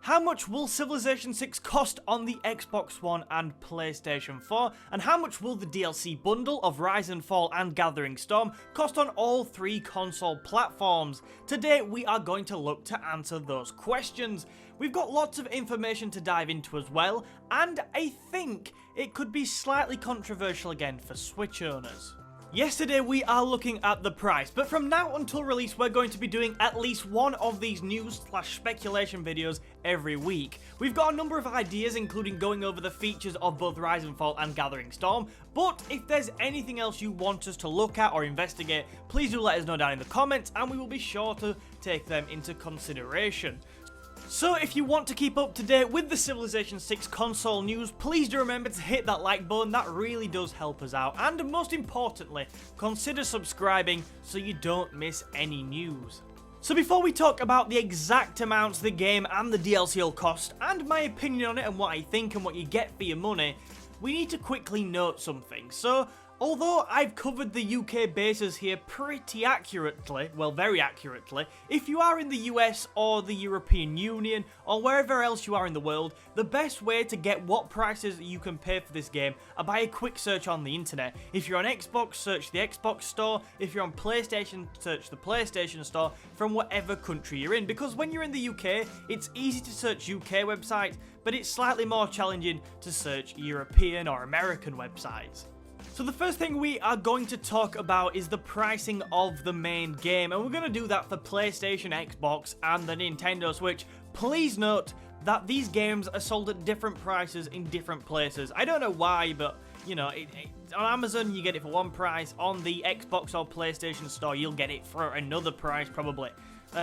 How much will Civilization 6 cost on the Xbox One and PlayStation 4? And how much will the DLC bundle of Rise and Fall and Gathering Storm cost on all three console platforms? Today we are going to look to answer those questions. We've got lots of information to dive into as well, and I think it could be slightly controversial again for Switch owners. Yesterday we are looking at the price, but from now until release we're going to be doing at least one of these news/speculation videos every week. We've got a number of ideas, including going over the features of both Rise and Fall and Gathering Storm, but if there's anything else you want us to look at or investigate, please do let us know down in the comments and we will be sure to take them into consideration. So if you want to keep up to date with the Civilization 6 console news, please do remember to hit that like button, that really does help us out, and most importantly, consider subscribing so you don't miss any news. So before we talk about the exact amounts the game and the DLC will cost, and my opinion on it and what I think and what you get for your money, we need to quickly note something. So although I've covered the UK bases here pretty accurately, well very accurately, if you are in the US or the European Union or wherever else you are in the world, the best way to get what prices you can pay for this game are by a quick search on the internet. If you're on Xbox, search the Xbox store. If you're on PlayStation, search the PlayStation store from whatever country you're in, because when you're in the UK, it's easy to search UK websites, but it's slightly more challenging to search European or American websites. So the first thing we are going to talk about is the pricing of the main game, and we're going to do that for PlayStation, Xbox, and the Nintendo Switch. Please note that these games are sold at different prices in different places. I don't know why, but you know, on Amazon you get it for one price, on the Xbox or PlayStation store you'll get it for another price probably.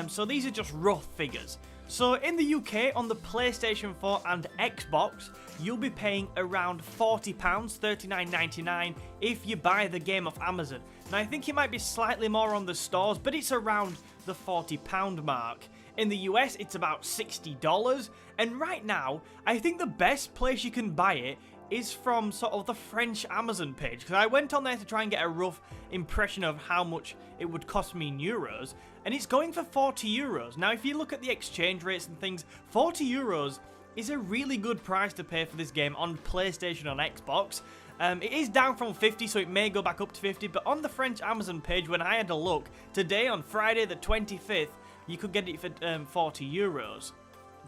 So these are just rough figures. So in the UK, on the PlayStation 4 and Xbox, you'll be paying around £40, $39.99 if you buy the game off Amazon. Now I think it might be slightly more on the stores, but it's around the £40 mark. In the US, it's about $60, and right now, I think the best place you can buy it is from sort of the French Amazon page, because I went on there to try and get a rough impression of how much it would cost me in euros, and it's going for €40. Now if you look at the exchange rates and things, €40 is a really good price to pay for this game on PlayStation and Xbox. It is down from 50, so it may go back up to 50, but on the French Amazon page, when I had a look, today on Friday the 25th, you could get it for €40.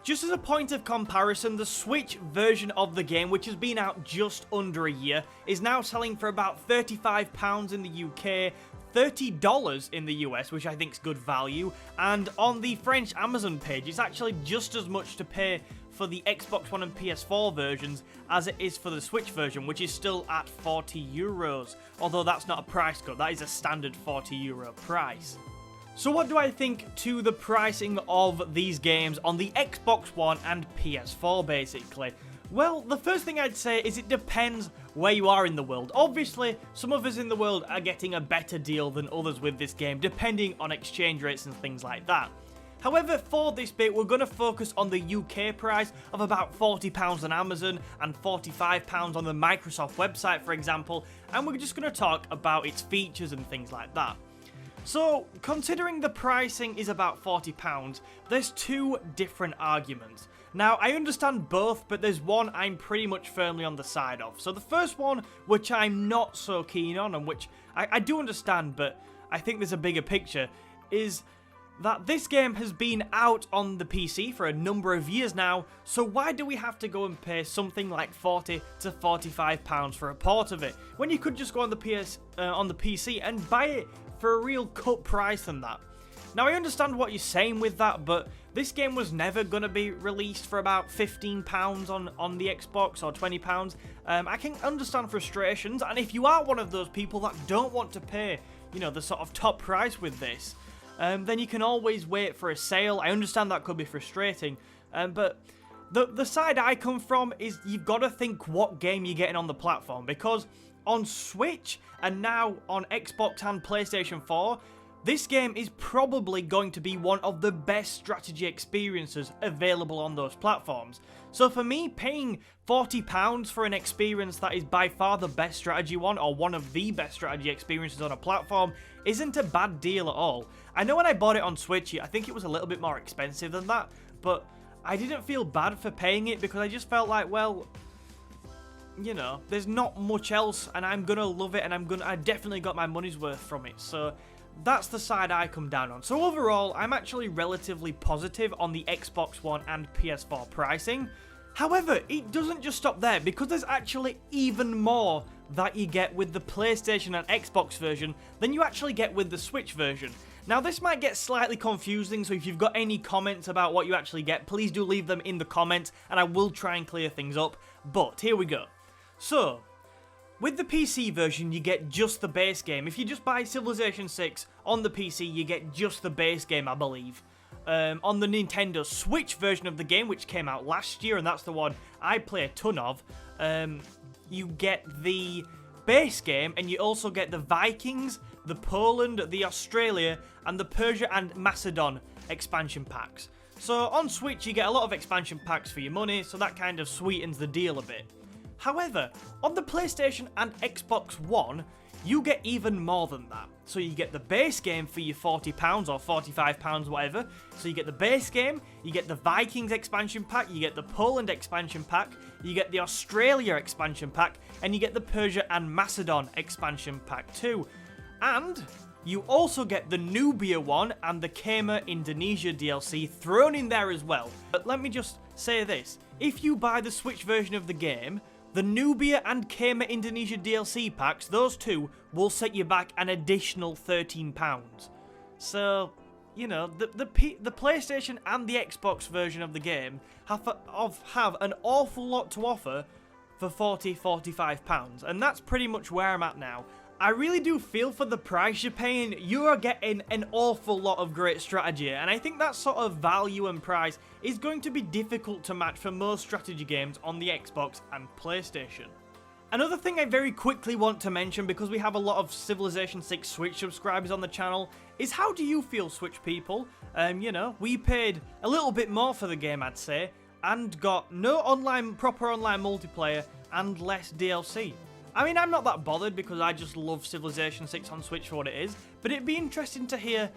Just as a point of comparison, the Switch version of the game, which has been out just under a year, is now selling for about £35 in the UK, $30 in the US, which I think is good value, and on the French Amazon page, it's actually just as much to pay for the Xbox One and PS4 versions as it is for the Switch version, which is still at €40, although that's not a price cut, that is a standard €40 price. So what do I think to the pricing of these games on the Xbox One and PS4 basically? Well, the first thing I'd say is it depends where you are in the world. Obviously, some of us in the world are getting a better deal than others with this game, depending on exchange rates and things like that. However, for this bit, we're going to focus on the UK price of about £40 on Amazon and £45 on the Microsoft website, for example, and we're just going to talk about its features and things like that. So, considering the pricing is about £40, there's two different arguments. Now, I understand both, but there's one I'm pretty much firmly on the side of. So the first one, which I'm not so keen on, and which I do understand, but I think there's a bigger picture, is that this game has been out on the PC for a number of years now, so why do we have to go and pay something like £40 to £45 for a port of it, when you could just go on the PC and buy it for a real cut price than that? Now I understand what you're saying with that, but this game was never going to be released for about £15 on the Xbox or £20. I can understand frustrations, and if you are one of those people that don't want to pay, you know, the sort of top price with this, then you can always wait for a sale. I understand that could be frustrating, but the side I come from is you've got to think what game you're getting on the platform, because on Switch and now on Xbox and PlayStation 4, this game is probably going to be one of the best strategy experiences available on those platforms. So for me, paying £40 for an experience that is by far the best strategy one, or one of the best strategy experiences on a platform, isn't a bad deal at all. I know when I bought it on Switch, I think it was a little bit more expensive than that, but I didn't feel bad for paying it because I just felt like, well, you know, there's not much else and I'm gonna love it and I definitely got my money's worth from it. So that's the side I come down on. So overall, I'm actually relatively positive on the Xbox One and PS4 pricing. However, it doesn't just stop there because there's actually even more that you get with the PlayStation and Xbox version than you actually get with the Switch version. Now this might get slightly confusing, so if you've got any comments about what you actually get, please do leave them in the comments and I will try and clear things up. But here we go. So, with the PC version, you get just the base game. If you just buy Civilization 6 on the PC, you get just the base game, I believe. On the Nintendo Switch version of the game, which came out last year, and that's the one I play a ton of, you get the base game, and you also get the Vikings, the Poland, the Australia, and the Persia and Macedon expansion packs. So on Switch, you get a lot of expansion packs for your money, so that kind of sweetens the deal a bit. However, on the PlayStation and Xbox One, you get even more than that. So you get the base game for your £40 or £45, whatever. So you get the base game, you get the Vikings expansion pack, you get the Poland expansion pack, you get the Australia expansion pack, and you get the Persia and Macedon expansion pack too. And you also get the Nubia one and the Kema Indonesia DLC thrown in there as well. But let me just say this, if you buy the Switch version of the game, the Nubia and Kema Indonesia DLC packs, those two, will set you back an additional £13. So, you know, the PlayStation and the Xbox version of the game have an awful lot to offer for £40–45, and that's pretty much where I'm at now. I really do feel for the price you're paying, you are getting an awful lot of great strategy, and I think that sort of value and price is going to be difficult to match for most strategy games on the Xbox and PlayStation. Another thing I very quickly want to mention, because we have a lot of Civilization 6 Switch subscribers on the channel, is how do you feel, Switch people? You know, we paid a little bit more for the game, I'd say, and got no proper online multiplayer and less DLC. I mean, I'm not that bothered because I just love Civilization 6 on Switch for what it is, but it'd be interesting to hear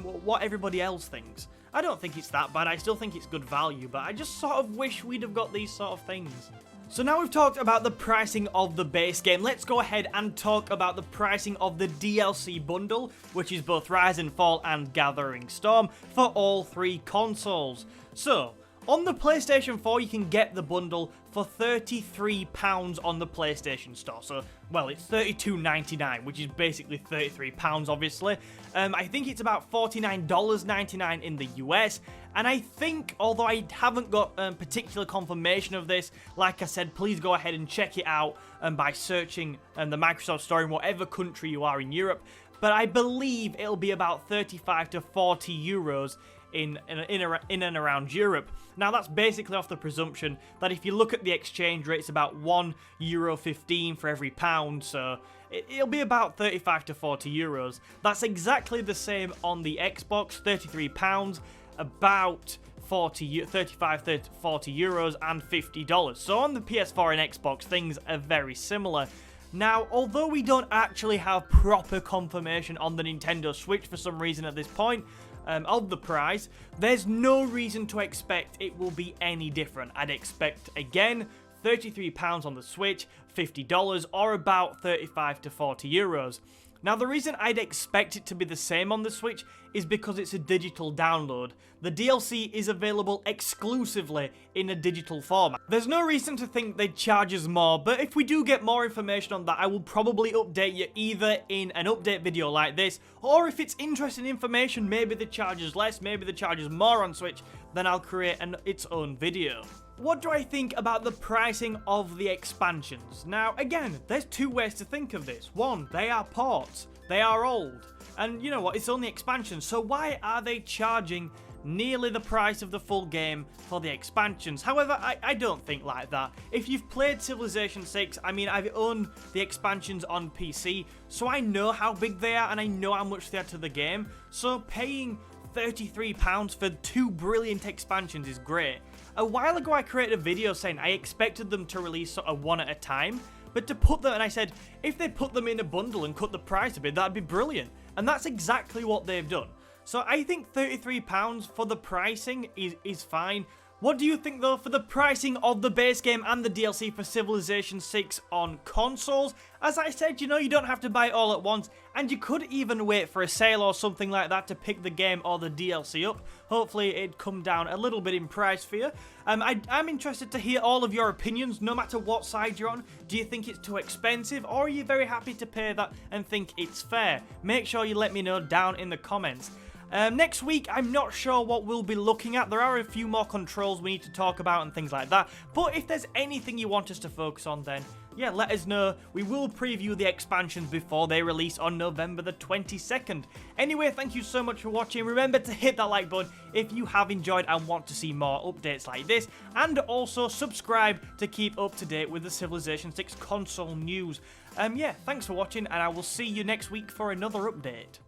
what everybody else thinks. I don't think it's that bad, I still think it's good value, but I just sort of wish we'd have got these sort of things. So now we've talked about the pricing of the base game, let's go ahead and talk about the pricing of the DLC bundle, which is both Rise and Fall and Gathering Storm for all three consoles. So, on the PlayStation 4, you can get the bundle for £33 on the PlayStation Store. So, well, it's $32.99, which is basically £33, obviously. I think it's about $49.99 in the US. And I think, although I haven't got particular confirmation of this, like I said, please go ahead and check it out by searching the Microsoft Store in whatever country you are in Europe. But I believe it'll be about 35 to 40 euros in and around Europe. Now that's basically off the presumption that if you look at the exchange rate, it's about €1.15 for every pound, so it'll be about 35 to 40 euros. That's exactly the same on the Xbox, £33, about 35 to 40 euros and $50. So on the PS4 and Xbox, things are very similar. Now, although we don't actually have proper confirmation on the Nintendo Switch for some reason at this point, of the price, there's no reason to expect it will be any different. I'd expect, again, £33 on the Switch, $50, or about 35 to 40 euros. Now, the reason I'd expect it to be the same on the Switch is because it's a digital download. The DLC is available exclusively in a digital format. There's no reason to think they'd charge us more, but if we do get more information on that, I will probably update you either in an update video like this, or if it's interesting information, maybe they charge us less, maybe they charge us more on Switch, then I'll create its own video. What do I think about the pricing of the expansions? Now, again, there's two ways to think of this. One, they are ports. They are old. And you know what? It's only expansions. So why are they charging nearly the price of the full game for the expansions? However, I don't think like that. If you've played Civilization 6, I mean, I've owned the expansions on PC, so I know how big they are and I know how much they add to the game. So paying £33 for two brilliant expansions is great. A while ago I created a video saying I expected them to release sort of one at a time, but to put them, and I said, if they put them in a bundle and cut the price a bit, that'd be brilliant. And that's exactly what they've done. So I think £33 for the pricing is fine. What do you think though for the pricing of the base game and the DLC for Civilization 6 on consoles? As I said, you know, you don't have to buy it all at once, and you could even wait for a sale or something like that to pick the game or the DLC up. Hopefully it'd come down a little bit in price for you. I'm interested to hear all of your opinions, no matter what side you're on. Do you think it's too expensive, or are you very happy to pay that and think it's fair? Make sure you let me know down in the comments. Next week, I'm not sure what we'll be looking at. There are a few more controls we need to talk about and things like that. But if there's anything you want us to focus on, then yeah, let us know. We will preview the expansions before they release on November the 22nd. Anyway, thank you so much for watching. Remember to hit that like button if you have enjoyed and want to see more updates like this. And also subscribe to keep up to date with the Civilization 6 console news. Yeah, thanks for watching, and I will see you next week for another update.